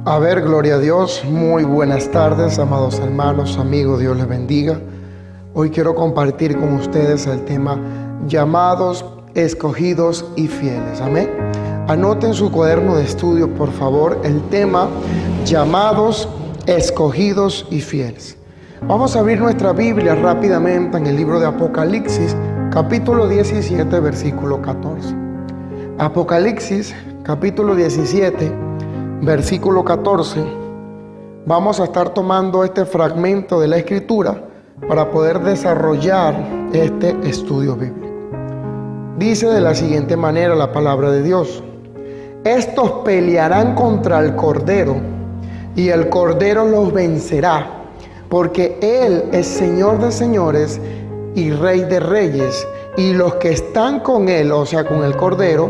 Gloria a Dios. Muy buenas tardes, amados hermanos, amigos, Dios les bendiga. Hoy quiero compartir con ustedes el tema llamados, escogidos y fieles. Amén. Anoten su cuaderno de estudio, por favor, el tema llamados, escogidos y fieles. Vamos a abrir nuestra Biblia rápidamente en el libro de Apocalipsis, capítulo 17, versículo 14. Apocalipsis, capítulo 17, versículo 14. Vamos a estar tomando este fragmento de la Escritura para poder desarrollar este estudio bíblico. Dice de la siguiente manera la palabra de Dios: estos pelearán contra el Cordero, y el Cordero los vencerá, porque Él es Señor de señores y Rey de reyes, y los que están con Él, o sea, con el Cordero,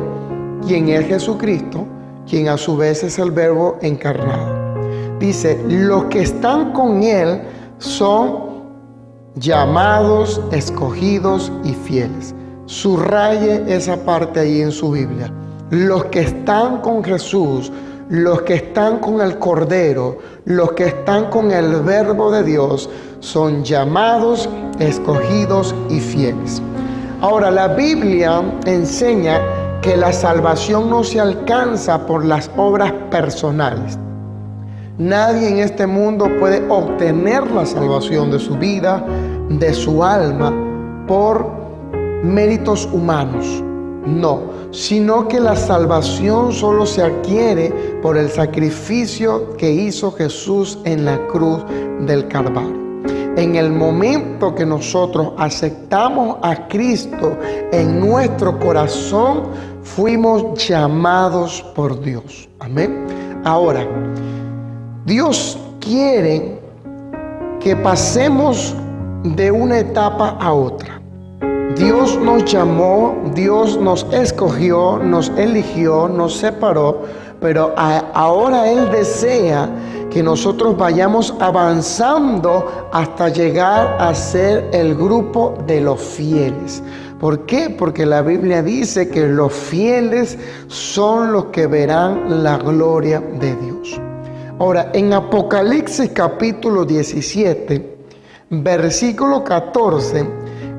quien es Jesucristo, quien a su vez es el Verbo encarnado. Dice, los que están con Él son llamados, escogidos y fieles. Subraye esa parte ahí en su Biblia. Los que están con Jesús, los que están con el Cordero, los que están con el Verbo de Dios, son llamados, escogidos y fieles. Ahora, la Biblia enseña que la salvación no se alcanza por las obras personales. Nadie en este mundo puede obtener la salvación de su vida, de su alma, por méritos humanos. No, sino que la salvación solo se adquiere por el sacrificio que hizo Jesús en la cruz del Calvario. En el momento que nosotros aceptamos a Cristo en nuestro corazón, fuimos llamados por Dios. Amén. Ahora, Dios quiere que pasemos de una etapa a otra. Dios nos llamó, Dios nos escogió, nos eligió, nos separó, pero ahora Él desea que nosotros vayamos avanzando hasta llegar a ser el grupo de los fieles. ¿Por qué? Porque la Biblia dice que los fieles son los que verán la gloria de Dios. Ahora, en Apocalipsis capítulo 17, versículo 14,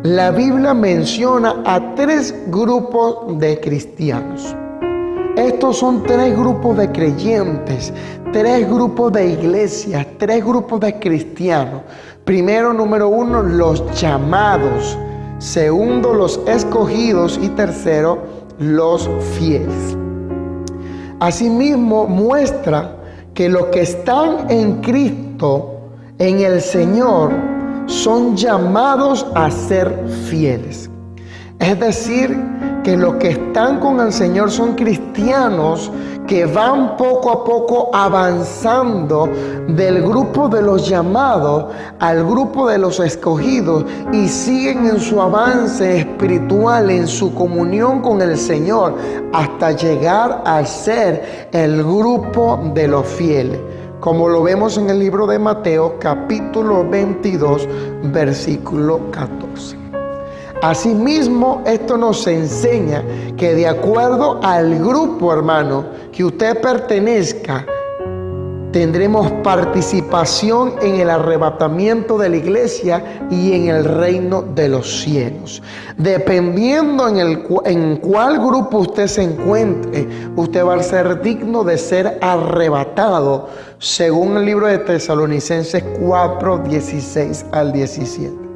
la Biblia menciona a tres grupos de cristianos. Estos son tres grupos de creyentes, tres grupos de iglesias, tres grupos de cristianos. Primero, número uno, los llamados. Segundo, los escogidos. Y tercero, los fieles. Asimismo, muestra que los que están en Cristo, en el Señor, son llamados a ser fieles. Es decir, que los que están con el Señor son cristianos que van poco a poco avanzando del grupo de los llamados al grupo de los escogidos y siguen en su avance espiritual, en su comunión con el Señor, hasta llegar a ser el grupo de los fieles, como lo vemos en el libro de Mateo capítulo 22 versículo 14. Asimismo, esto nos enseña que de acuerdo al grupo, hermano, que usted pertenezca, tendremos participación en el arrebatamiento de la iglesia y en el reino de los cielos. Dependiendo en cuál grupo usted se encuentre, usted va a ser digno de ser arrebatado, según el libro de Tesalonicenses 4, 16 al 17.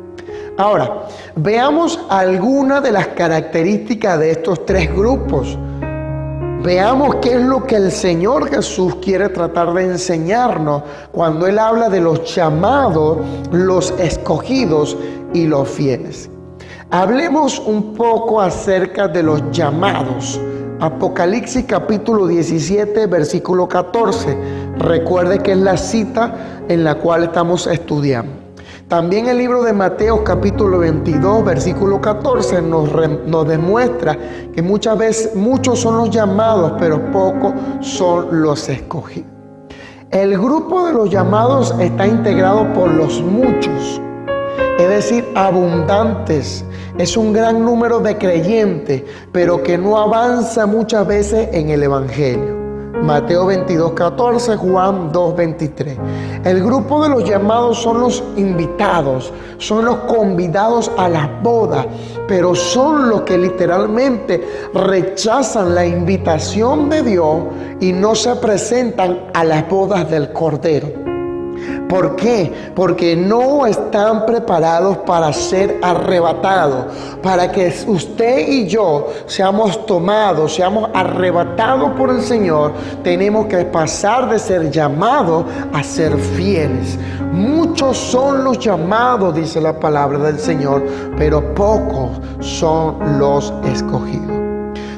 Ahora, veamos algunas de las características de estos tres grupos. Veamos qué es lo que el Señor Jesús quiere tratar de enseñarnos cuando Él habla de los llamados, los escogidos y los fieles. Hablemos un poco acerca de los llamados. Apocalipsis capítulo 17, versículo 14. Recuerde que es la cita en la cual estamos estudiando. También el libro de Mateo capítulo 22 versículo 14 nos demuestra que muchas veces muchos son los llamados, pero pocos son los escogidos. El grupo de los llamados está integrado por los muchos, es decir, abundantes. Es un gran número de creyentes, pero que no avanza muchas veces en el evangelio. Mateo 22:14, Juan 2:23. El grupo de los llamados son los invitados, son los convidados a las bodas, pero son los que literalmente rechazan la invitación de Dios y no se presentan a las bodas del Cordero. ¿Por qué? Porque no están preparados para ser arrebatados. Para que usted y yo seamos tomados, seamos arrebatados por el Señor, tenemos que pasar de ser llamados a ser fieles. Muchos son los llamados, dice la palabra del Señor, pero pocos son los escogidos.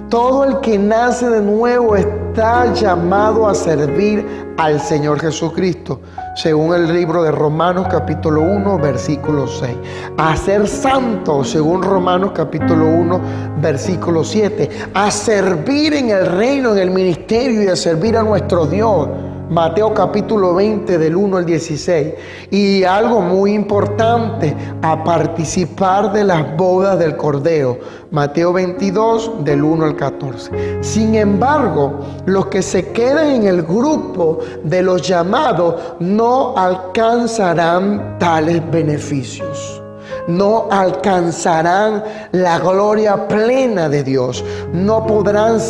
Todo el que nace de nuevo está llamado a servir al Señor Jesucristo, según el libro de Romanos capítulo 1, versículo 6. A ser santos, según Romanos capítulo 1, versículo 7. A servir en el reino, en el ministerio y a servir a nuestro Dios. Mateo capítulo 20 del 1 al 16. Y algo muy importante, a participar de las bodas del Cordero. Mateo 22 del 1 al 14. Sin embargo, los que se quedan en el grupo de los llamados no alcanzarán tales beneficios. No alcanzarán la gloria plena de Dios. No podrán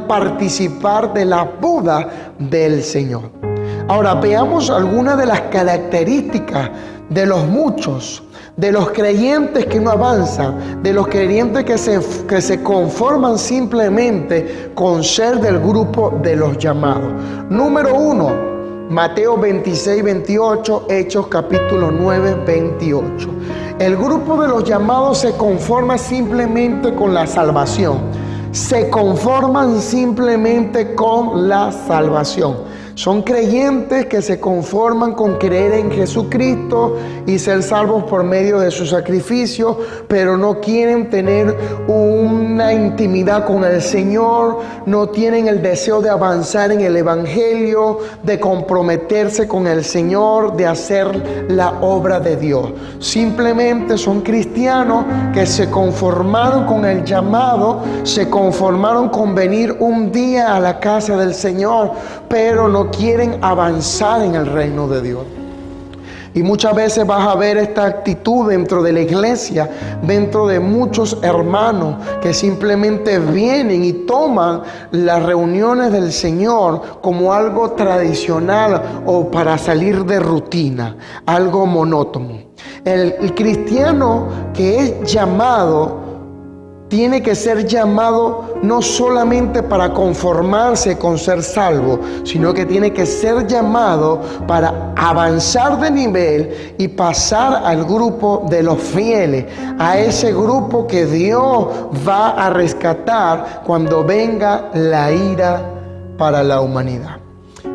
participar de la boda del Señor. Ahora veamos algunas de las características de los muchos, de los creyentes que no avanzan, de los creyentes que se conforman simplemente con ser del grupo de los llamados. Número 1. Mateo 26, 28, Hechos capítulo 9, 28. El grupo de los llamados se conforma simplemente con la salvación. Se conforman simplemente con la salvación. Son creyentes que se conforman con creer en Jesucristo y ser salvos por medio de su sacrificio, pero no quieren tener una intimidad con el Señor, no tienen el deseo de avanzar en el Evangelio, de comprometerse con el Señor, de hacer la obra de Dios. Simplemente son cristianos que se conformaron con el llamado, se conformaron con venir un día a la casa del Señor, pero no quieren avanzar en el reino de Dios. Y muchas veces vas a ver esta actitud dentro de la iglesia, dentro de muchos hermanos que simplemente vienen y toman las reuniones del Señor como algo tradicional o para salir de rutina, algo monótono. El cristiano que es llamado tiene que ser llamado no solamente para conformarse con ser salvo, sino que tiene que ser llamado para avanzar de nivel y pasar al grupo de los fieles, a ese grupo que Dios va a rescatar cuando venga la ira para la humanidad.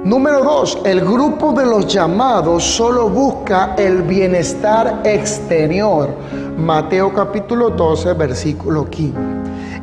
Número 2, el grupo de los llamados solo busca el bienestar exterior. Mateo capítulo 12, versículo 15.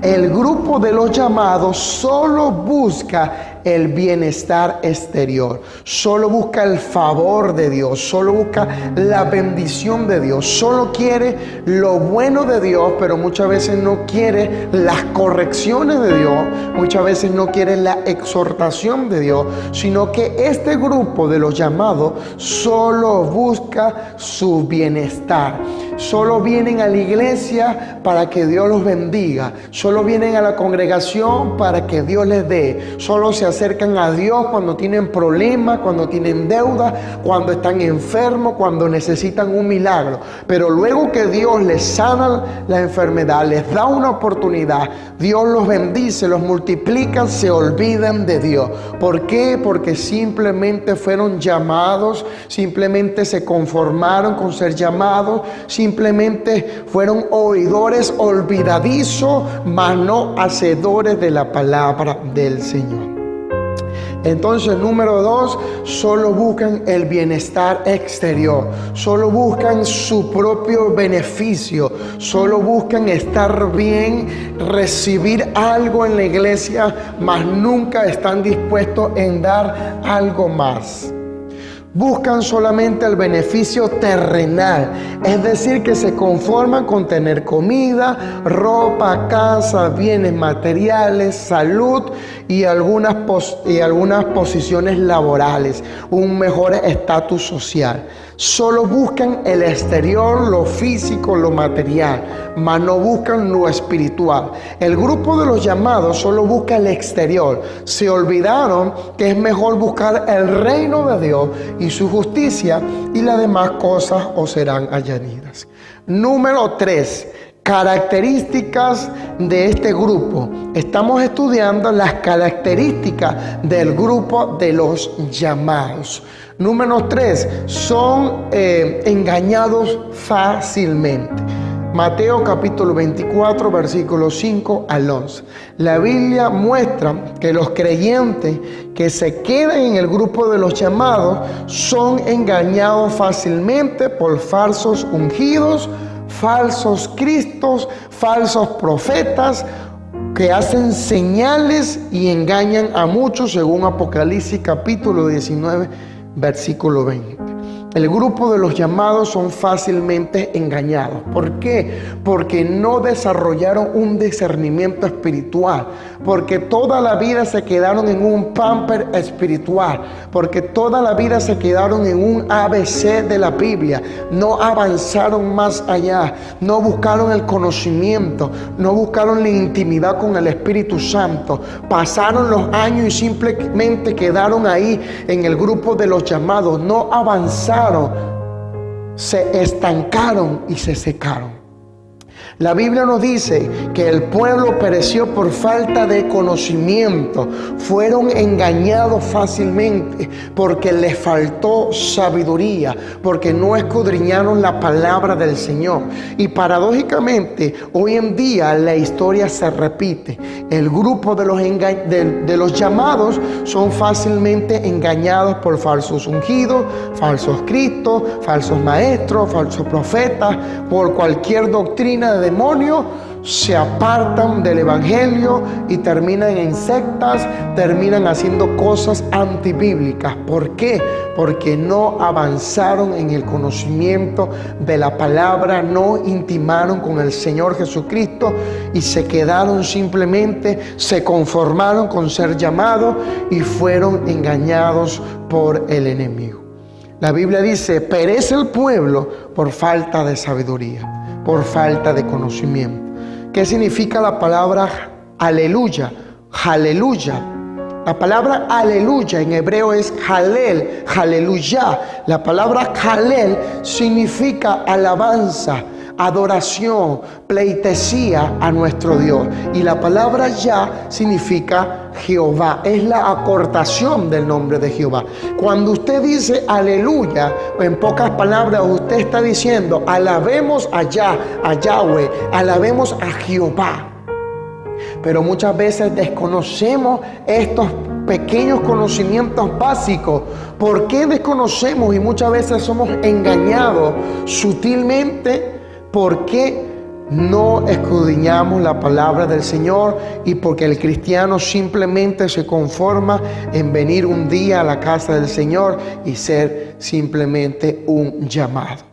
El grupo de los llamados solo busca el bienestar exterior, solo busca el favor de Dios, solo busca la bendición de Dios, solo quiere lo bueno de Dios, pero muchas veces no quiere las correcciones de Dios, muchas veces no quiere la exhortación de Dios, sino que este grupo de los llamados solo busca su bienestar. Solo vienen a la iglesia para que Dios los bendiga. Solo vienen a la congregación para que Dios les dé. Solo se acercan a Dios cuando tienen problemas, cuando tienen deuda, cuando están enfermos, cuando necesitan un milagro. Pero luego que Dios les sana la enfermedad, les da una oportunidad, Dios los bendice, los multiplica, se olvidan de Dios. ¿Por qué? Porque simplemente fueron llamados, simplemente se conformaron con ser llamados, simplemente fueron oidores olvidadizos, mas no hacedores de la palabra del Señor. Entonces, número 2, solo buscan el bienestar exterior, solo buscan su propio beneficio, solo buscan estar bien, recibir algo en la iglesia, mas nunca están dispuestos en dar algo más. Buscan solamente el beneficio terrenal, es decir, que se conforman con tener comida, ropa, casa, bienes materiales, salud y algunas posiciones laborales, un mejor estatus social. Solo buscan el exterior, lo físico, lo material, mas no buscan lo espiritual. El grupo de los llamados solo busca el exterior. Se olvidaron que es mejor buscar el reino de Dios y su justicia, y las demás cosas os serán añadidas. Número 3. Características de este grupo. Estamos estudiando las características del grupo de los llamados. Número 3. Son engañados fácilmente. Mateo capítulo 24, versículos 5 al 11. La Biblia muestra que los creyentes que se quedan en el grupo de los llamados son engañados fácilmente por falsos ungidos, falsos cristos, falsos profetas que hacen señales y engañan a muchos, según Apocalipsis capítulo 19, versículo 20. El grupo de los llamados son fácilmente engañados. ¿Por qué? Porque no desarrollaron un discernimiento espiritual, porque toda la vida se quedaron en un pamper espiritual, porque toda la vida se quedaron en un ABC de la Biblia. No avanzaron más allá, no buscaron el conocimiento, no buscaron la intimidad con el Espíritu Santo. Pasaron los años y simplemente quedaron ahí en el grupo de los llamados, no avanzaron. Se estancaron y se secaron. La Biblia nos dice que el pueblo pereció por falta de conocimiento. Fueron engañados fácilmente porque les faltó sabiduría, porque no escudriñaron la palabra del Señor. Y paradójicamente, hoy en día la historia se repite. El grupo de los llamados son fácilmente engañados por falsos ungidos, falsos cristos, falsos maestros, falsos profetas, por cualquier doctrina de demonios. Se apartan del evangelio y terminan en sectas, terminan haciendo cosas antibíblicas. ¿Por qué? Porque no avanzaron en el conocimiento de la palabra, no intimaron con el Señor Jesucristo y se quedaron simplemente, se conformaron con ser llamados y fueron engañados por el enemigo. La Biblia dice: perece el pueblo por falta de sabiduría, por falta de conocimiento. ¿Qué significa la palabra aleluya? Aleluya. La palabra aleluya en hebreo es halel, aleluya. La palabra halel significa alabanza, adoración, pleitesía a nuestro Dios. Y la palabra ya significa Jehová. Es la acortación del nombre de Jehová. Cuando usted dice aleluya, en pocas palabras usted está diciendo: alabemos a Yahweh, alabemos a Jehová. Pero muchas veces desconocemos estos pequeños conocimientos básicos. ¿Por qué desconocemos y muchas veces somos engañados sutilmente? ¿Por qué no escudriñamos la palabra del Señor? Y porque el cristiano simplemente se conforma en venir un día a la casa del Señor y ser simplemente un llamado.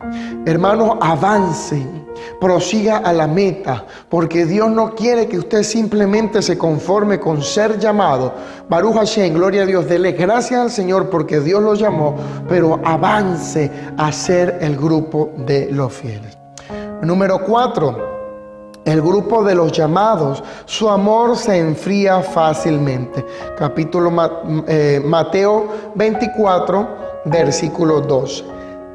Hermanos, avancen, prosiga a la meta, porque Dios no quiere que usted simplemente se conforme con ser llamado. Baruch Hashem, gloria a Dios, dele gracias al Señor porque Dios lo llamó, pero avance a ser el grupo de los fieles. Número 4. El grupo de los llamados, su amor se enfría fácilmente. Capítulo Mateo 24, versículo 2.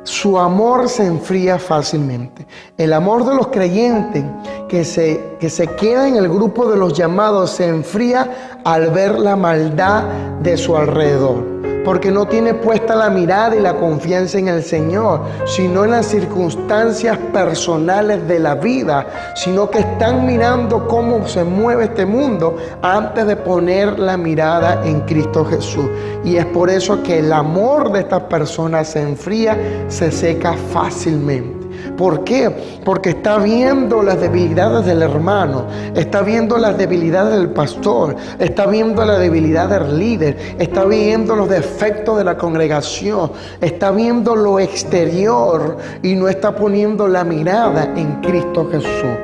Su amor se enfría fácilmente. El amor de los creyentes que se queda en el grupo de los llamados se enfría al ver la maldad de su alrededor. Porque no tiene puesta la mirada y la confianza en el Señor, sino en las circunstancias personales de la vida, sino que están mirando cómo se mueve este mundo antes de poner la mirada en Cristo Jesús. Y es por eso que el amor de estas personas se enfría, se seca fácilmente. ¿Por qué? Porque está viendo las debilidades del hermano, está viendo las debilidades del pastor, está viendo la debilidad del líder, está viendo los defectos de la congregación, está viendo lo exterior y no está poniendo la mirada en Cristo Jesús.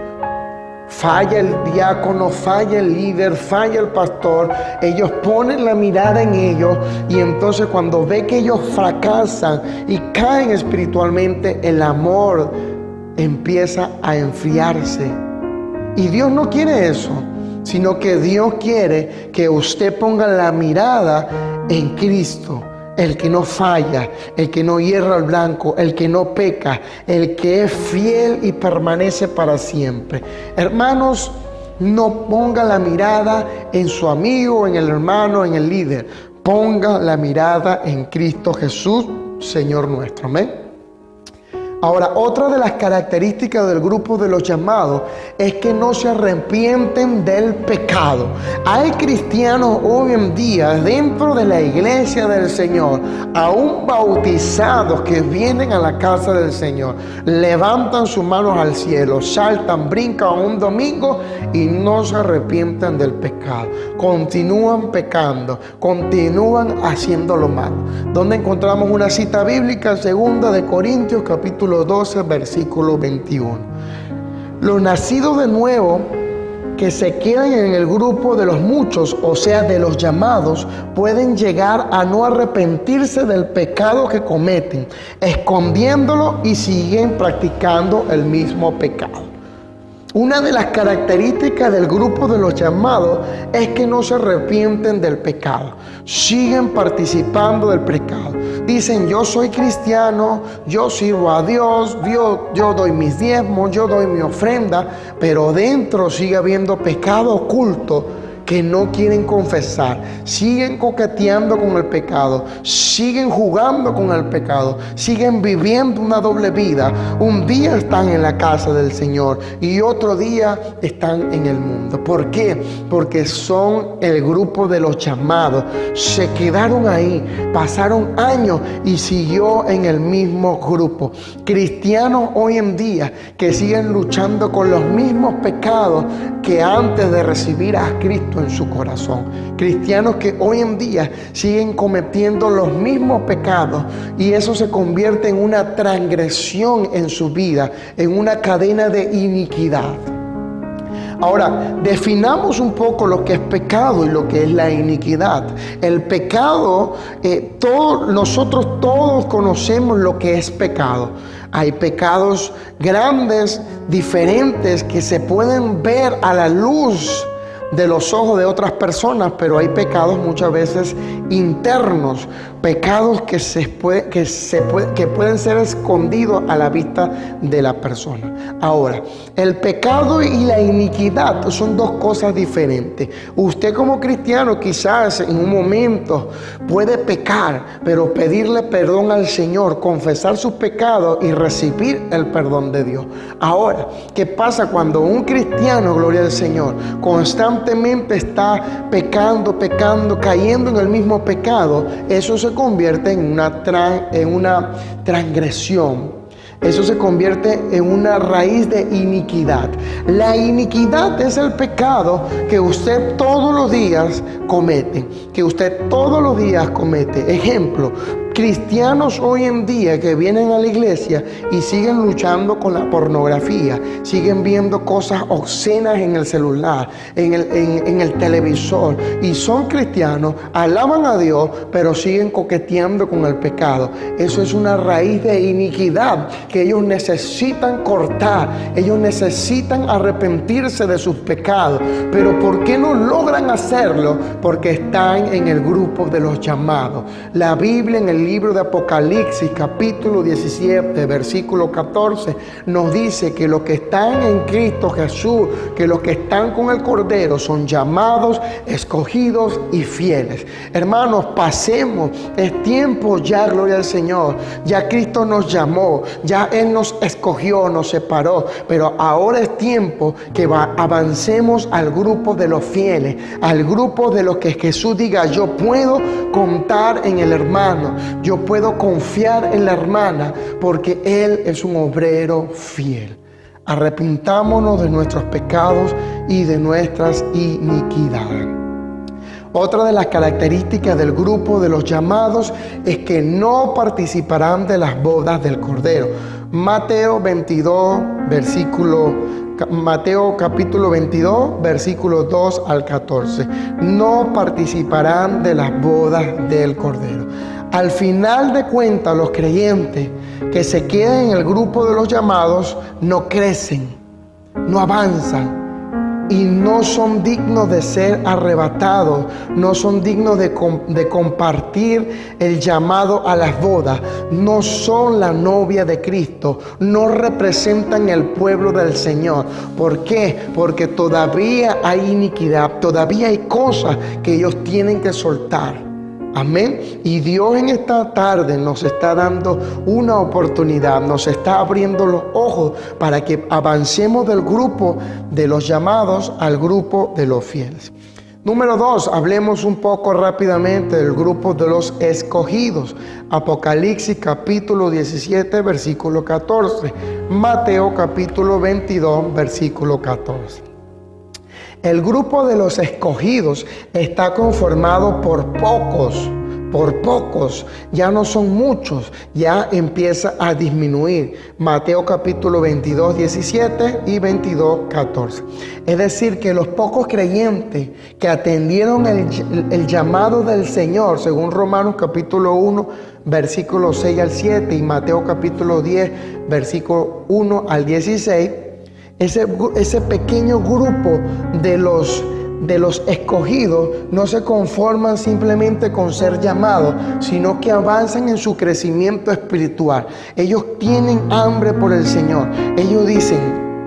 Falla el diácono, falla el líder, falla el pastor. Ellos ponen la mirada en ellos y entonces cuando ve que ellos fracasan y caen espiritualmente, el amor empieza a enfriarse. Y Dios no quiere eso, sino que Dios quiere que usted ponga la mirada en Cristo. El que no falla, el que no hierra el blanco, el que no peca, el que es fiel y permanece para siempre. Hermanos, no ponga la mirada en su amigo, en el hermano, en el líder. Ponga la mirada en Cristo Jesús, Señor nuestro. Amén. Ahora, otra de las características del grupo de los llamados es que no se arrepienten del pecado. Hay cristianos hoy en día dentro de la iglesia del Señor, aún bautizados, que vienen a la casa del Señor, levantan sus manos al cielo, saltan, brincan un domingo y no se arrepienten del pecado. Continúan pecando, continúan haciendo lo malo. ¿Dónde encontramos una cita bíblica? 2 Corintios capítulo 12, versículo 21. Los nacidos de nuevo que se quedan en el grupo de los muchos, o sea, de los llamados, pueden llegar a no arrepentirse del pecado que cometen, escondiéndolo y siguen practicando el mismo pecado. Una de las características del grupo de los llamados es que no se arrepienten del pecado. Siguen participando del pecado. Dicen, yo soy cristiano, yo sirvo a Dios, yo doy mis diezmos, yo doy mi ofrenda, pero dentro sigue habiendo pecado oculto que no quieren confesar. Siguen coqueteando con el pecado, siguen jugando con el pecado, siguen viviendo una doble vida. Un día están en la casa del Señor y otro día están en el mundo. ¿Por qué? Porque son el grupo de los llamados. Se quedaron ahí, pasaron años y siguió en el mismo grupo. Cristianos hoy en día que siguen luchando con los mismos pecados que antes de recibir a Cristo en su corazón. Cristianos que hoy en día siguen cometiendo los mismos pecados y eso se convierte en una transgresión en su vida, en una cadena de iniquidad. Ahora, definamos un poco lo que es pecado y lo que es la iniquidad. El pecado, nosotros todos conocemos lo que es pecado. Hay pecados grandes, diferentes, que se pueden ver a la luz de los ojos de otras personas, pero hay pecados muchas veces internos, pecados que pueden ser escondidos a la vista de la persona. Ahora, el pecado y la iniquidad son dos cosas diferentes. Usted como cristiano quizás en un momento puede pecar, pero pedirle perdón al Señor, confesar sus pecados y recibir el perdón de Dios. Ahora, ¿qué pasa cuando un cristiano, gloria al Señor, constantemente está pecando, cayendo en el mismo pecado? Eso se convierte en una transgresión. Eso se convierte en una raíz de iniquidad. La iniquidad es el pecado que usted todos los días comete. Ejemplo, cristianos hoy en día que vienen a la iglesia y siguen luchando con la pornografía, siguen viendo cosas obscenas en el celular, en el televisor, y son cristianos, alaban a Dios, pero siguen coqueteando con el pecado. Eso es una raíz de iniquidad que ellos necesitan cortar. Ellos necesitan arrepentirse de sus pecados. Pero ¿por qué no logran hacerlo? Porque están en el grupo de los llamados. La Biblia en el libro de Apocalipsis, capítulo 17, versículo 14, nos dice que los que están en Cristo Jesús, que los que están con el Cordero son llamados, escogidos y fieles. Hermanos, pasemos, es tiempo ya, gloria al Señor. Ya Cristo nos llamó, ya Él nos escogió, nos separó, pero ahora es tiempo que avancemos al grupo de los fieles, al grupo de los que Jesús diga, yo puedo contar en el hermano, Yo puedo confiar en la hermana porque él es un obrero fiel. Arrepintámonos de nuestros pecados y de nuestras iniquidades. Otra de las características del grupo de los llamados es que no participarán de las bodas del Cordero. Mateo capítulo 22, versículos 2 al 14. No participarán de las bodas del Cordero. Al final de cuentas, los creyentes que se quedan en el grupo de los llamados no crecen, no avanzan y no son dignos de ser arrebatados, no son dignos de compartir el llamado a las bodas, no son la novia de Cristo, no representan el pueblo del Señor. ¿Por qué? Porque todavía hay iniquidad, todavía hay cosas que ellos tienen que soltar. Amén. Y Dios en esta tarde nos está dando una oportunidad, nos está abriendo los ojos para que avancemos del grupo de los llamados al grupo de los fieles. Número 2, hablemos un poco rápidamente del grupo de los escogidos. Apocalipsis capítulo 17, versículo 14. Mateo capítulo 22, versículo 14. El grupo de los escogidos está conformado por pocos, ya no son muchos, ya empieza a disminuir. Mateo capítulo 22, 17 y 22, 14. Es decir, que los pocos creyentes que atendieron el llamado del Señor, según Romanos capítulo 1, versículo 6 al 7 y Mateo capítulo 10, versículo 1 al 16, ese pequeño grupo de los escogidos no se conforman simplemente con ser llamados, sino que avanzan en su crecimiento espiritual. Ellos tienen hambre por el Señor. Ellos dicen: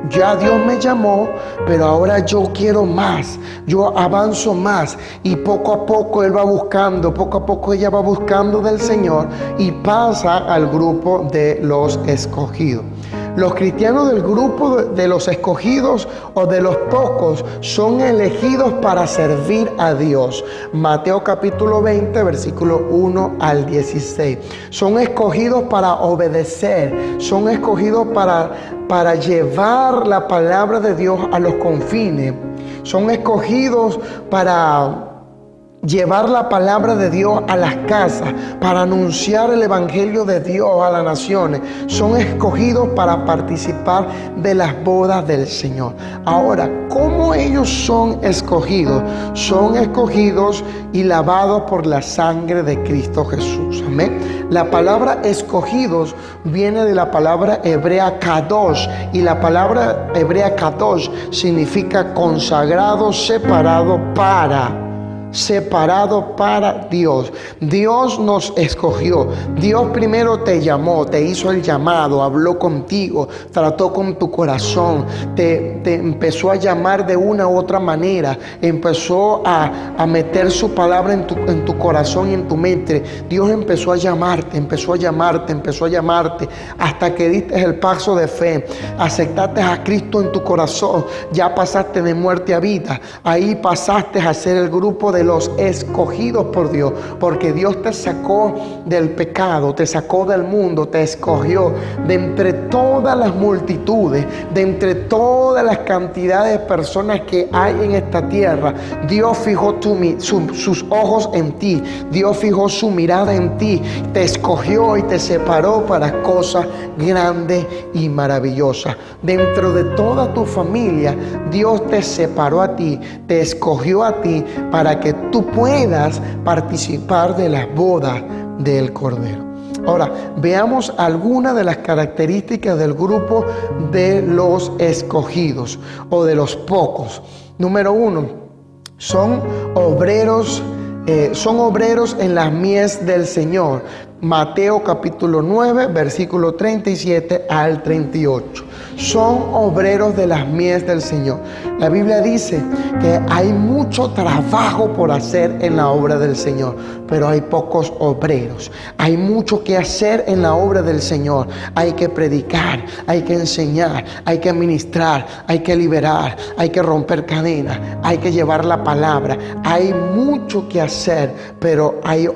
ya Dios me llamó, pero ahora yo quiero más, yo avanzo más. Y poco a poco él va buscando, poco a poco ella va buscando del Señor y pasa al grupo de los escogidos. Los cristianos del grupo de los escogidos o de los pocos son elegidos para servir a Dios. Mateo capítulo 20, versículo 1 al 16. Son escogidos para obedecer, son escogidos para llevar la palabra de Dios a los confines. Son escogidos para llevar la palabra de Dios a las casas, para anunciar el evangelio de Dios a las naciones. Son escogidos para participar de las bodas del Señor. Ahora, ¿cómo ellos son escogidos? Son escogidos y lavados por la sangre de Cristo Jesús. Amén. La palabra escogidos viene de la palabra hebrea kadosh, y la palabra hebrea kadosh significa consagrado, separado para Dios. Dios nos escogió. Dios primero te llamó, te hizo el llamado, habló contigo, trató con tu corazón, te empezó a llamar de una u otra manera, empezó a meter su palabra en tu corazón y en tu mente. Dios empezó a llamarte, hasta que diste el paso de fe, aceptaste a Cristo en tu corazón, ya pasaste de muerte a vida. Ahí pasaste a ser el grupo de los escogidos por Dios, porque Dios te sacó del pecado, te sacó del mundo, te escogió de entre todas las multitudes, de entre todas las cantidades de personas que hay en esta tierra. Dios fijó sus ojos en ti, Dios fijó su mirada en ti, te escogió y te separó para cosas grandes y maravillosas. Dentro de toda tu familia, Dios te separó a ti, te escogió a ti para que tú puedas participar de las bodas del Cordero. Ahora, veamos algunas de las características del grupo de los escogidos o de los pocos. Número 1, son obreros en la mies del Señor. Mateo capítulo 9, versículo 37 al 38. Son obreros de las mies del Señor. La Biblia dice que hay mucho trabajo por hacer en la obra del Señor, pero hay pocos obreros. Hay mucho que hacer en la obra del Señor. Hay que predicar, hay que enseñar, hay que ministrar, hay que liberar, hay que romper cadenas, hay que llevar la palabra. Hay mucho que hacer, pero hay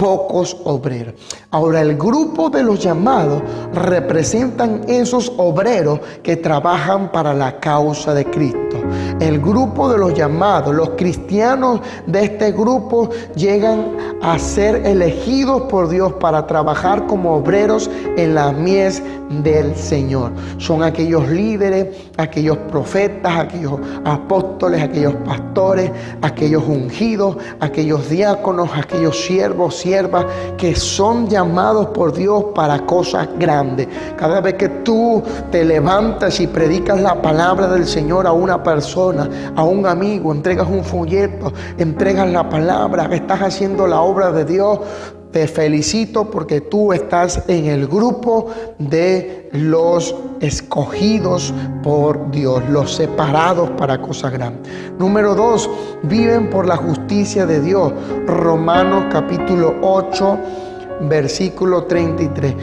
pocos obreros. Ahora, el grupo de los llamados representan esos obreros que trabajan para la causa de Cristo. El grupo de los llamados, los cristianos de este grupo llegan a ser elegidos por Dios para trabajar como obreros en la mies del Señor. Son aquellos líderes, aquellos profetas, aquellos apóstoles, aquellos pastores, aquellos ungidos, aquellos diáconos, aquellos siervos, siervas que son llamados por Dios para cosas grandes. Cada vez que tú te levantas y predicas la palabra del Señor a una persona, a un amigo, entregas un folleto, entregas la palabra, estás haciendo la obra de Dios, te felicito porque tú estás en el grupo de los escogidos por Dios, los separados para cosas grandes. Número 2, viven por la justicia de Dios. Romanos capítulo 8, versículo 33.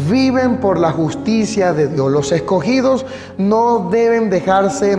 Viven por la justicia de Dios. Los escogidos no deben dejarse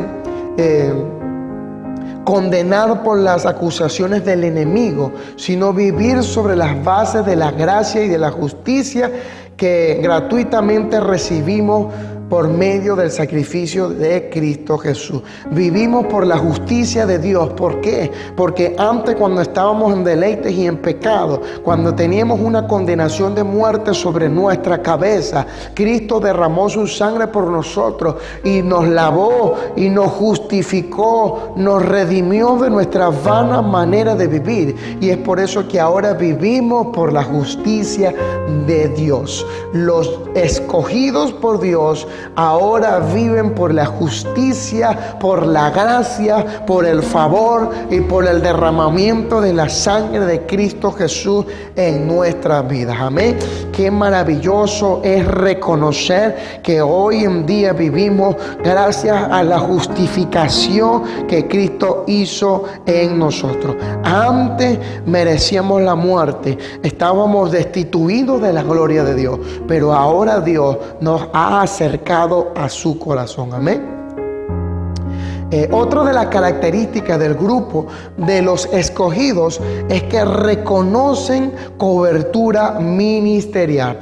condenar por las acusaciones del enemigo, sino vivir sobre las bases de la gracia y de la justicia que gratuitamente recibimos por medio del sacrificio de Cristo Jesús. Vivimos por la justicia de Dios. ¿Por qué? Porque antes, cuando estábamos en deleites y en pecado, cuando teníamos una condenación de muerte sobre nuestra cabeza, Cristo derramó su sangre por nosotros y nos lavó y nos justificó, nos redimió de nuestra vana manera de vivir. Y es por eso que ahora vivimos por la justicia de Dios. Los escogidos por Dios ahora viven por la justicia, por la gracia, por el favor y por el derramamiento de la sangre de Cristo Jesús en nuestras vidas. Amén. Qué maravilloso es reconocer que hoy en día vivimos gracias a la justificación que Cristo hizo en nosotros. Antes merecíamos la muerte, estábamos destituidos de la gloria de Dios, pero ahora Dios nos ha acercado a su corazón. Amén. Otra de las características del grupo de los escogidos es que reconocen cobertura ministerial.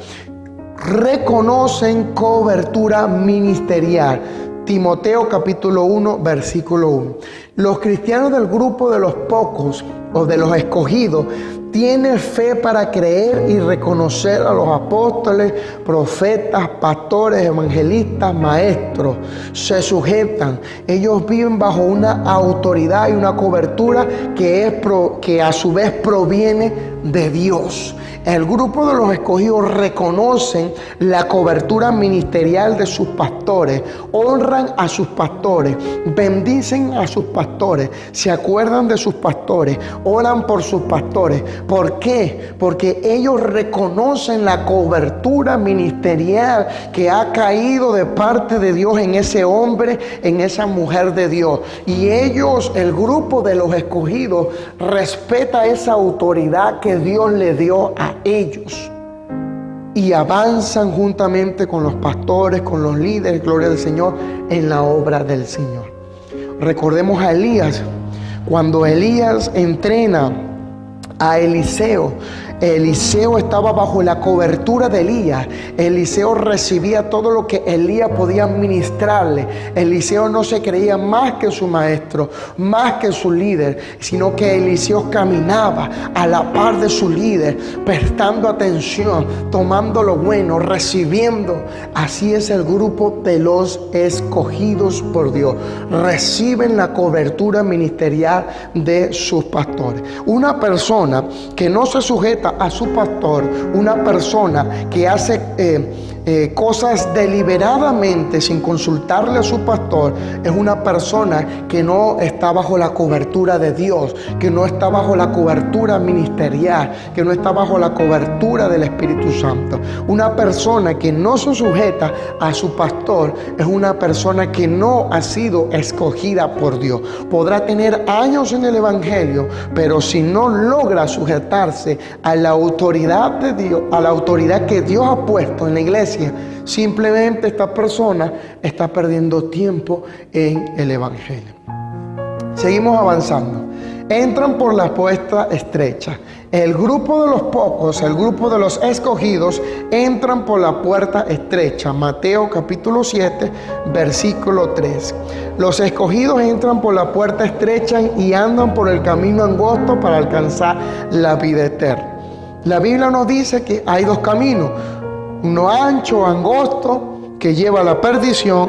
Reconocen cobertura ministerial. Timoteo capítulo 1, versículo 1. Los cristianos del grupo de los pocos o de los escogidos tienen fe para creer y reconocer a los apóstoles, profetas, pastores, evangelistas, maestros. Se sujetan. Ellos viven bajo una autoridad y una cobertura que a su vez proviene de Dios. El grupo de los escogidos reconocen la cobertura ministerial de sus pastores, honran a sus pastores, bendicen a sus pastores, se acuerdan de sus pastores, oran por sus pastores. ¿Por qué? Porque ellos reconocen la cobertura ministerial que ha caído de parte de Dios en ese hombre, en esa mujer de Dios. Y ellos, el grupo de los escogidos, respeta esa autoridad que Dios le dio a ellos y avanzan juntamente con los pastores, con los líderes, gloria al Señor, en la obra del Señor. Recordemos a Elías. Cuando Elías entrena a Eliseo, Eliseo estaba bajo la cobertura de Elías. Eliseo recibía todo lo que Elías podía ministrarle. Eliseo no se creía más que su maestro, más que su líder, sino que Eliseo caminaba a la par de su líder, prestando atención, tomando lo bueno, recibiendo. Así es el grupo de los escogidos por Dios. Reciben la cobertura ministerial de sus pastores. Una persona que no se sujeta a su pastor, una persona que hace cosas deliberadamente sin consultarle a su pastor, es una persona que no está bajo la cobertura de Dios, que no está bajo la cobertura ministerial, que no está bajo la cobertura del Espíritu Santo. Una persona que no se sujeta a su pastor es una persona que no ha sido escogida por Dios. Podrá tener años en el Evangelio, pero si no logra sujetarse a la autoridad de Dios, a la autoridad que Dios ha puesto en la iglesia, simplemente esta persona está perdiendo tiempo en el Evangelio. Seguimos avanzando. Entran por la puerta estrecha. El grupo de los pocos, el grupo de los escogidos, entran por la puerta estrecha. Mateo capítulo 7, versículo 3. Los escogidos entran por la puerta estrecha y andan por el camino angosto para alcanzar la vida eterna. La Biblia nos dice que hay dos caminos, uno ancho, angosto, que lleva a la perdición,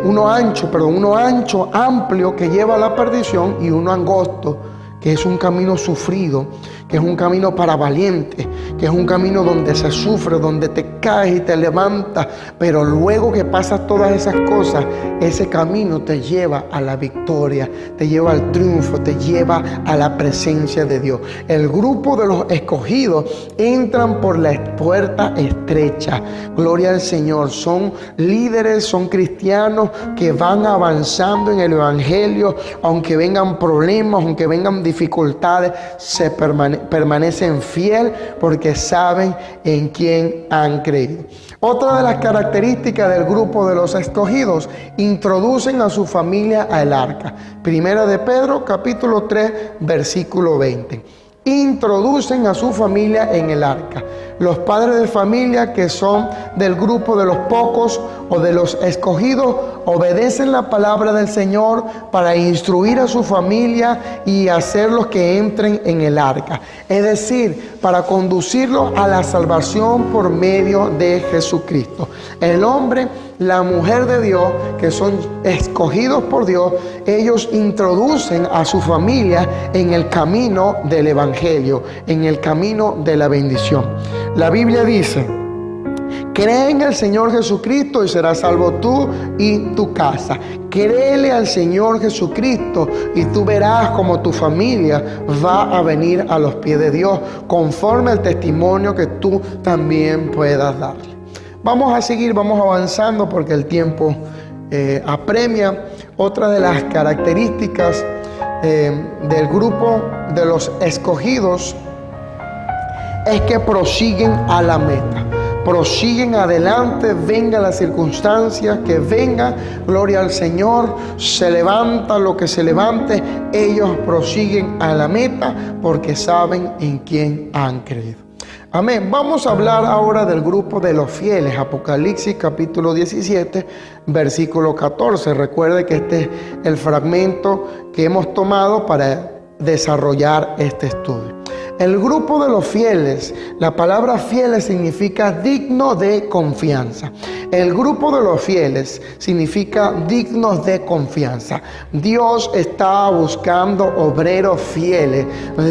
uno ancho, amplio, que lleva a la perdición, y uno angosto, que es un camino sufrido, que es un camino para valientes, que es un camino donde se sufre, donde te caes y te levantas, pero luego que pasas todas esas cosas, ese camino te lleva a la victoria, te lleva al triunfo, te lleva a la presencia de Dios. El grupo de los escogidos entran por la puerta estrecha. Gloria al Señor. Son líderes, son cristianos que van avanzando en el evangelio, aunque vengan problemas, aunque vengan dificultades, se permanecen fiel porque saben en quién han creído. Otra de las características del grupo de los escogidos, introducen a su familia al arca. Primera de Pedro, capítulo 3, versículo 20. Introducen a su familia en el arca. Los padres de familia que son del grupo de los pocos o de los escogidos obedecen la palabra del Señor para instruir a su familia y hacerlos que entren en el arca. Es decir, para conducirlos a la salvación por medio de Jesucristo. El hombre, la mujer de Dios, que son escogidos por Dios, ellos introducen a su familia en el camino del evangelio, en el camino de la bendición. La Biblia dice: cree en el Señor Jesucristo y serás salvo tú y tu casa. Créele al Señor Jesucristo y tú verás como tu familia va a venir a los pies de Dios, conforme al testimonio que tú también puedas darle. Vamos a seguir, vamos avanzando porque el tiempo apremia. Otra de las características del grupo de los escogidos es que prosiguen a la meta. Prosiguen adelante, venga la circunstancia que venga, gloria al Señor, se levanta lo que se levante, ellos prosiguen a la meta porque saben en quién han creído. Amén. Vamos a hablar ahora del grupo de los fieles. Apocalipsis capítulo 17, versículo 14. Recuerde que este es el fragmento que hemos tomado para desarrollar este estudio. El grupo de los fieles, la palabra fieles significa digno de confianza. El grupo de los fieles significa dignos de confianza. Dios está buscando obreros fieles,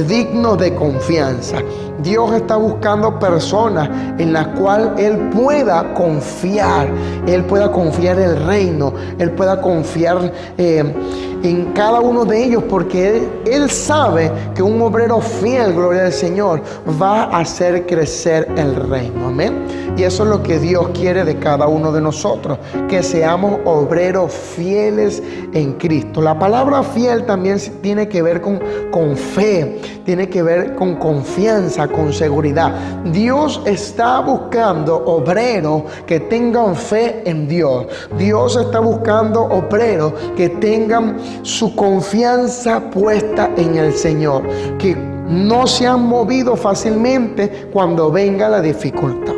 dignos de confianza. Dios está buscando personas en las cuales Él pueda confiar. Él pueda confiar en el reino. Él pueda confiar en cada uno de ellos, porque Él sabe que un obrero fiel, gloria al Señor, va a hacer crecer el reino. Amén. Y eso es lo que Dios quiere de cada uno de nosotros, que seamos obreros fieles en Cristo. La palabra fiel también tiene que ver con fe, tiene que ver con confianza, con seguridad. Dios está buscando obreros que tengan fe en Dios. Dios está buscando obreros que tengan su confianza puesta en el Señor, que no se han movido fácilmente cuando venga la dificultad.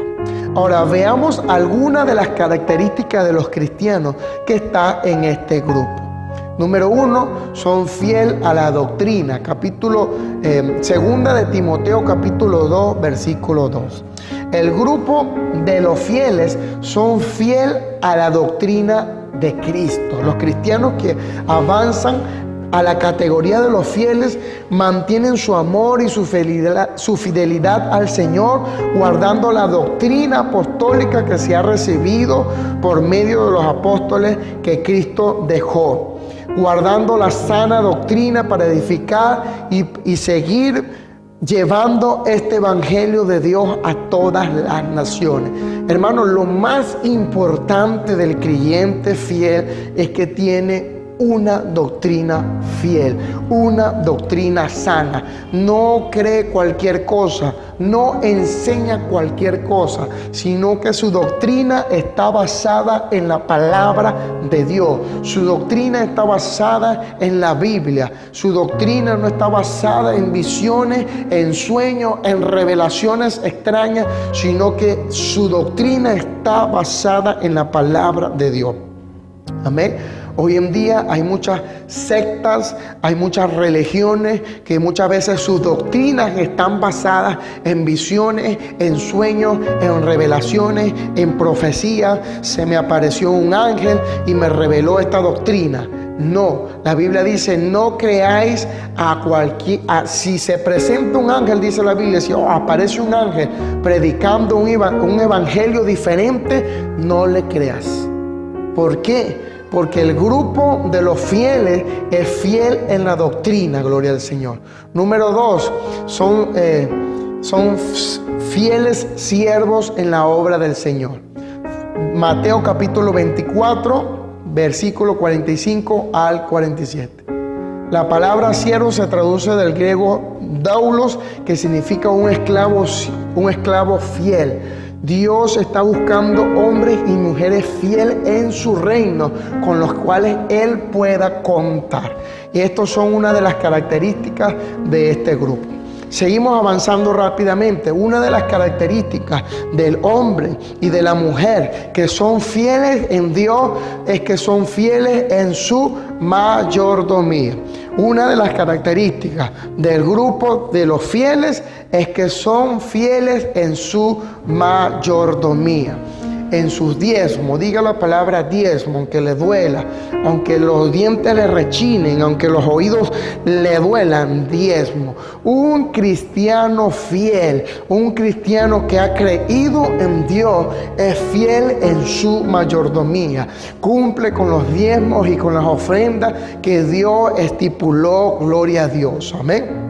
Ahora veamos algunas de las características de los cristianos que está en este grupo. Número 1, son fiel a la doctrina. Segunda de Timoteo capítulo 2, versículo 2. El grupo de los fieles son fiel a la doctrina de Cristo. Los cristianos que avanzan a la categoría de los fieles mantienen su amor y su fidelidad al Señor, guardando la doctrina apostólica que se ha recibido por medio de los apóstoles que Cristo dejó, guardando la sana doctrina para edificar y seguir llevando este evangelio de Dios a todas las naciones. Hermanos, lo más importante del creyente fiel es que tiene una doctrina fiel, una doctrina sana. No cree cualquier cosa, no enseña cualquier cosa, sino que su doctrina está basada en la palabra de Dios. Su doctrina está basada en la Biblia. Su doctrina no está basada en visiones, en sueños, en revelaciones extrañas, sino que su doctrina está basada en la palabra de Dios. Amén. Hoy en día hay muchas sectas, hay muchas religiones que muchas veces sus doctrinas están basadas en visiones, en sueños, en revelaciones, en profecías. Se me apareció un ángel y me reveló esta doctrina. No, la Biblia dice: no creáis si se presenta un ángel, dice la Biblia, si aparece un ángel predicando un evangelio diferente, no le creas. ¿Por qué? Porque el grupo de los fieles es fiel en la doctrina, gloria al Señor. Número 2, son fieles siervos en la obra del Señor. Mateo capítulo 24, versículo 45 al 47. La palabra siervo se traduce del griego doulos, que significa un esclavo fiel. Dios está buscando hombres y mujeres fieles en su reino, con los cuales Él pueda contar. Y estos son una de las características de este grupo. Seguimos avanzando rápidamente. Una de las características del hombre y de la mujer que son fieles en Dios es que son fieles en su mayordomía. Una de las características del grupo de los fieles es que son fieles en su mayordomía, en sus diezmos. Diga la palabra diezmo, aunque le duela, aunque los dientes le rechinen, aunque los oídos le duelan, diezmo. Un cristiano fiel, un cristiano que ha creído en Dios, es fiel en su mayordomía. Cumple con los diezmos y con las ofrendas que Dios estipuló, gloria a Dios. Amén.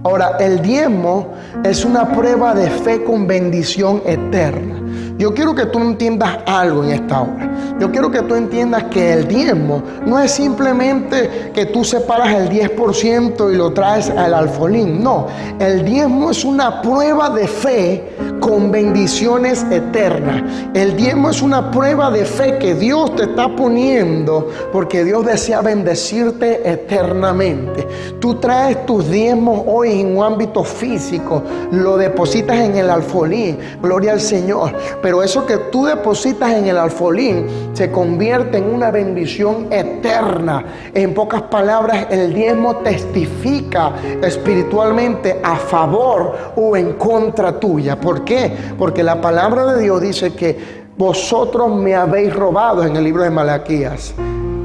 Ahora, el diezmo es una prueba de fe con bendición eterna. Yo quiero que tú entiendas algo en esta hora. Yo quiero que tú entiendas que el diezmo no es simplemente que tú separas el 10% y lo traes al alfolín. No, el diezmo es una prueba de fe con bendiciones eternas. El diezmo es una prueba de fe que Dios te está poniendo porque Dios desea bendecirte eternamente. Tú traes tus diezmos hoy en un ámbito físico, lo depositas en el alfolín, gloria al Señor. Pero eso que tú depositas en el alfolín se convierte en una bendición eterna. En pocas palabras, el diezmo testifica espiritualmente a favor o en contra tuya. ¿Por qué? Porque la palabra de Dios dice que vosotros me habéis robado en el libro de Malaquías.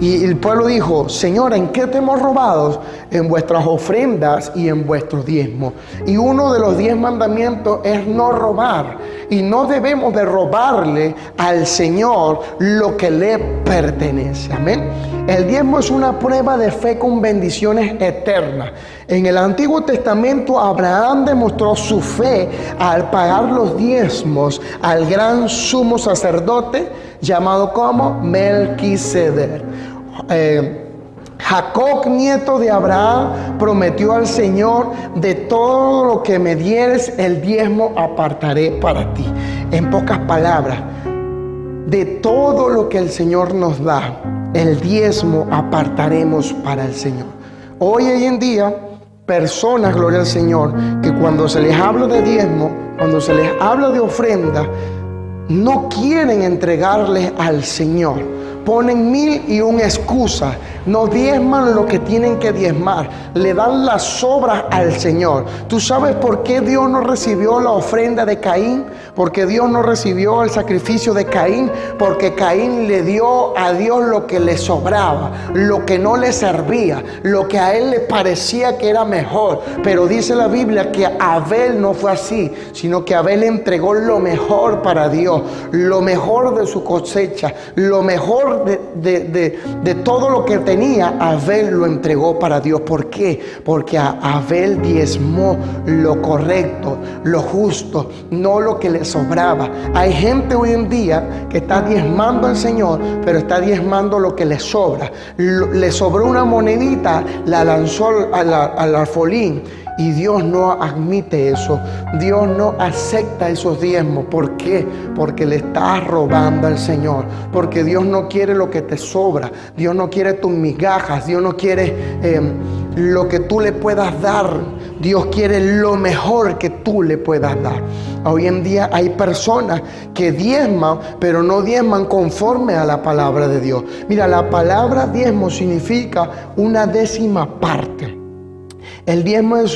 Y el pueblo dijo: Señor, ¿en qué te hemos robado? En vuestras ofrendas y en vuestros diezmos. Y uno de los 10 mandamientos es no robar. Y no debemos de robarle al Señor lo que le pertenece. Amén. El diezmo es una prueba de fe con bendiciones eternas. En el Antiguo Testamento, Abraham demostró su fe al pagar los diezmos al gran sumo sacerdote llamado como Melquisedec. Jacob, nieto de Abraham, prometió al Señor: de todo lo que me dieres, el diezmo apartaré para ti. En pocas palabras, de todo lo que el Señor nos da, el diezmo apartaremos para el Señor. Hoy en día, personas, gloria al Señor, que cuando se les habla de diezmo, cuando se les habla de ofrenda, no quieren entregarles al Señor. Ponen 1001 excusas, no diezman lo que tienen que diezmar, le dan las sobras al Señor. ¿Tú sabes por qué Dios no recibió la ofrenda de Caín? Porque Dios no recibió el sacrificio de Caín, porque Caín le dio a Dios lo que le sobraba, lo que no le servía, lo que a él le parecía que era mejor. Pero dice la Biblia que Abel no fue así, sino que Abel entregó lo mejor para Dios, lo mejor de su cosecha, lo mejor mejor de todo lo que tenía, Abel lo entregó para Dios. ¿Por qué? Porque Abel diezmó lo correcto, lo justo, no lo que le sobraba. Hay gente hoy en día que está diezmando al Señor, pero está diezmando lo que le sobra. Le sobró una monedita, la lanzó al alfolín. Y Dios no admite eso. Dios no acepta esos diezmos. ¿Por qué? Porque le estás robando al Señor. Porque Dios no quiere lo que te sobra. Dios no quiere tus migajas. Dios no quiere lo que tú le puedas dar. Dios quiere lo mejor que tú le puedas dar. Hoy en día hay personas que diezman, pero no diezman conforme a la palabra de Dios. Mira, la palabra diezmo significa una décima parte. El diezmo es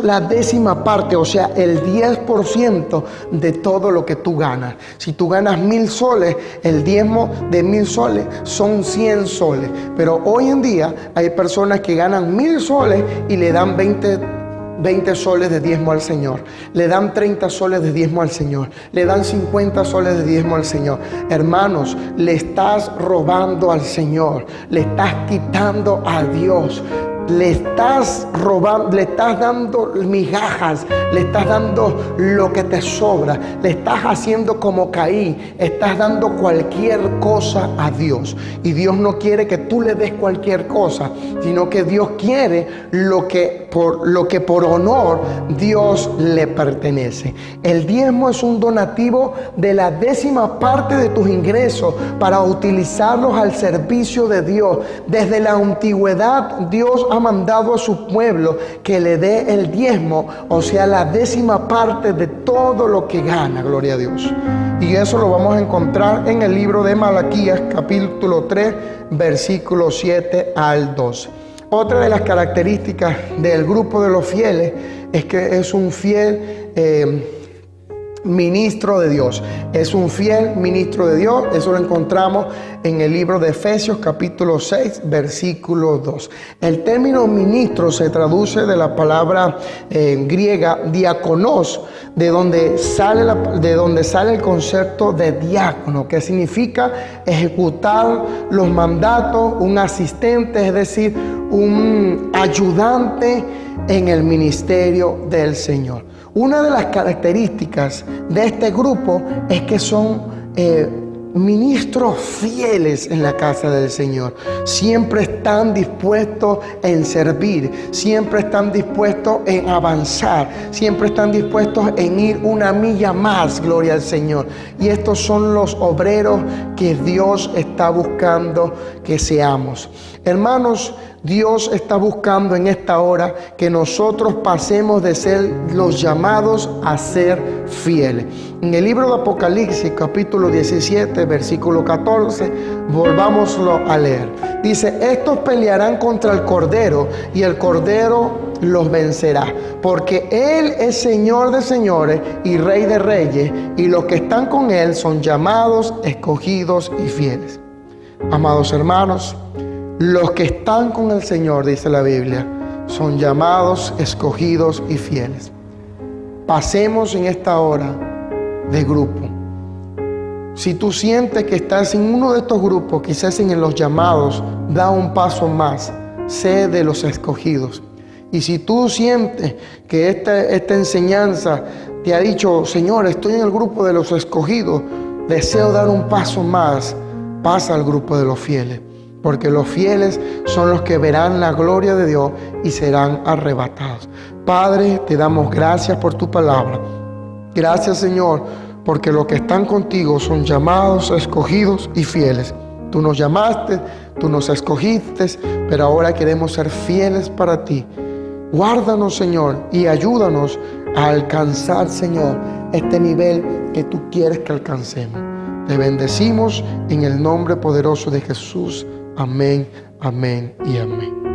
la décima parte, o sea, el 10% de todo lo que tú ganas. Si tú ganas 1,000 soles, el diezmo de 1,000 soles son 100 soles. Pero hoy en día hay personas que ganan 1,000 soles y le dan 20 soles de diezmo al Señor, le dan 30 soles de diezmo al Señor, le dan 50 soles de diezmo al Señor. Hermanos, le estás robando al Señor, le estás quitando a Dios. Le estás robando, le estás dando migajas, le estás dando lo que te sobra, le estás haciendo como Caín, estás dando cualquier cosa a Dios. Y Dios no quiere que tú le des cualquier cosa, sino que Dios quiere lo que por honor Dios le pertenece. El diezmo es un donativo de la décima parte de tus ingresos para utilizarlos al servicio de Dios. Desde la antigüedad, Dios ha mandado a su pueblo que le dé el diezmo, o sea, la décima parte de todo lo que gana. Gloria a Dios. Y eso lo vamos a encontrar en el libro de Malaquías, capítulo 3, versículos 7 al 12. Otra de las características del grupo de los fieles es que es un fiel ministro de Dios. Es un fiel ministro de Dios. Eso lo encontramos en el libro de Efesios capítulo 6 versículo 2. El término ministro se traduce de la palabra griega diakonos, de donde sale el concepto de diácono, que significa ejecutar los mandatos, un asistente, es decir, un ayudante en el ministerio del Señor. Una de las características de este grupo es que son ministros fieles en la casa del Señor. Siempre están dispuestos en servir, siempre están dispuestos en avanzar, siempre están dispuestos en ir una milla más, gloria al Señor. Y estos son los obreros que Dios está buscando que seamos. Hermanos, Dios está buscando en esta hora que nosotros pasemos de ser los llamados a ser fieles. En el libro de Apocalipsis, capítulo 17, versículo 14, volvámoslo a leer. Dice: estos pelearán contra el Cordero y el Cordero los vencerá, porque Él es Señor de señores y Rey de reyes, y los que están con Él son llamados, escogidos y fieles. Amados hermanos, los que están con el Señor, dice la Biblia, son llamados, escogidos y fieles. Pasemos en esta hora de grupo. Si tú sientes que estás en uno de estos grupos, quizás en los llamados, da un paso más, sé de los escogidos. Y si tú sientes que esta enseñanza te ha dicho: Señor, estoy en el grupo de los escogidos, deseo dar un paso más, pasa al grupo de los fieles. Porque los fieles son los que verán la gloria de Dios y serán arrebatados. Padre, te damos gracias por tu palabra. Gracias, Señor, porque los que están contigo son llamados, escogidos y fieles. Tú nos llamaste, tú nos escogiste, pero ahora queremos ser fieles para ti. Guárdanos, Señor, y ayúdanos a alcanzar, Señor, este nivel que tú quieres que alcancemos. Te bendecimos en el nombre poderoso de Jesús. Amén, amén y amén.